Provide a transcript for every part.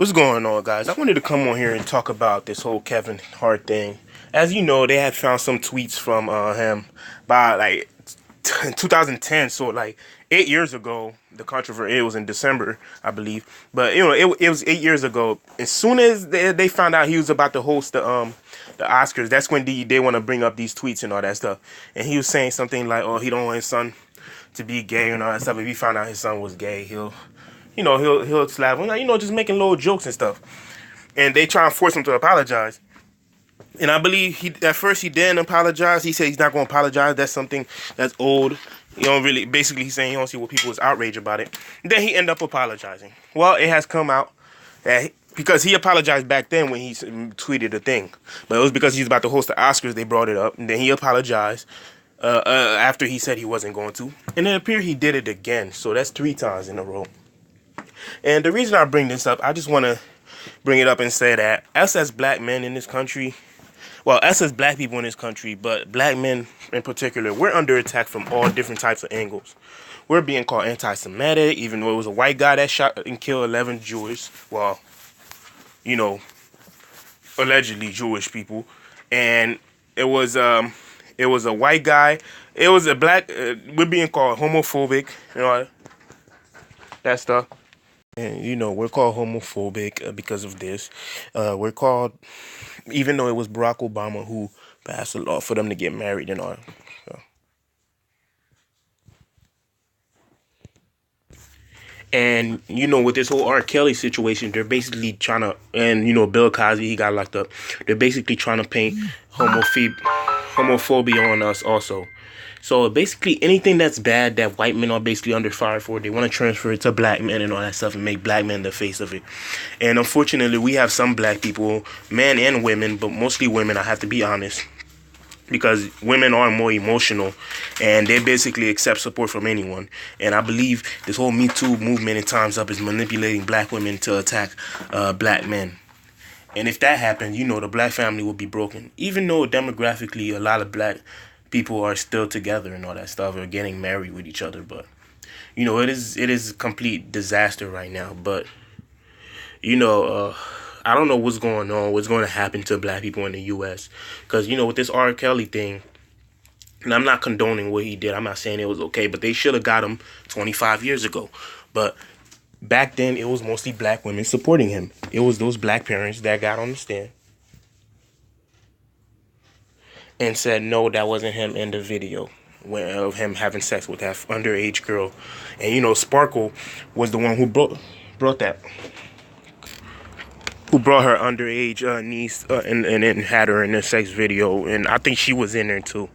What's going on, guys? I wanted to come on here and talk about this whole Kevin Hart thing. As you know, they had found some tweets from him by like 2010, so like 8 years ago. The controversy, it was in December, I believe. But you know, it was 8 years ago. As soon as they found out he was about to host the Oscars, that's when they want to bring up these tweets and all that stuff. And he was saying something like, "Oh, he don't want his son to be gay and all that stuff. If he found out his son was gay, he'll slap him, like, just making little jokes and stuff." And they try and force him to apologize. And I believe at first he didn't apologize. He said he's not going to apologize. That's something that's old. Basically he's saying he don't see what people was outraged about it. And then he ended up apologizing. Well, it has come out that because he apologized back then when he tweeted the thing. But it was because he's about to host the Oscars, they brought it up. And then he apologized after he said he wasn't going to. And it appeared he did it again. So that's 3 times in a row. And the reason I bring this up, I just want to bring it up and say that us as black men in this country, well, us as black people in this country, but black men in particular, we're under attack from all different types of angles. We're being called anti-Semitic, even though it was a white guy that shot and killed 11 Jewish, well, allegedly Jewish people. And it was a white guy. It was a black, we're being called homophobic, that stuff. And, we're called homophobic because of this. We're called, even though it was Barack Obama who passed a law for them to get married and all. So. And, with this whole R. Kelly situation, they're basically trying to, and, Bill Cosby, he got locked up. They're basically trying to paint homophobia on us also. So basically anything that's bad that white men are basically under fire for, they want to transfer it to black men and all that stuff and make black men the face of it. And unfortunately, we have some black people, men and women, but mostly women, I have to be honest, because women are more emotional and they basically accept support from anyone. And I believe this whole Me Too movement in Time's Up is manipulating black women to attack black men. And if that happens, the black family will be broken. Even though demographically a lot of black people are still together and all that stuff, or getting married with each other, but it is a complete disaster right now. But I don't know what's going to happen to black people in the U.S. because with this R. Kelly thing, and I'm not condoning what he did, I'm not saying it was okay, but they should have got him 25 years ago. But back then it was mostly black women supporting him. It was those black parents that got on the stand and said, no, that wasn't him in the video of him having sex with that underage girl. And, Sparkle was the one who brought her underage niece and had her in the sex video. And I think she was in there, too.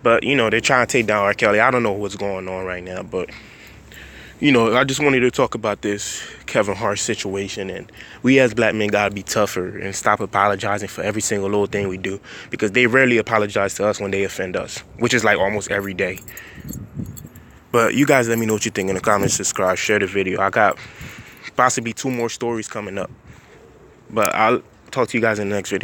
But, they're trying to take down R. Kelly. I don't know what's going on right now, but I just wanted to talk about this Kevin Hart situation, and we as black men gotta be tougher and stop apologizing for every single little thing we do, because they rarely apologize to us when they offend us, which is like almost every day. But you guys let me know what you think in the comments, subscribe, share the video. I got possibly 2 more stories coming up, but I'll talk to you guys in the next video.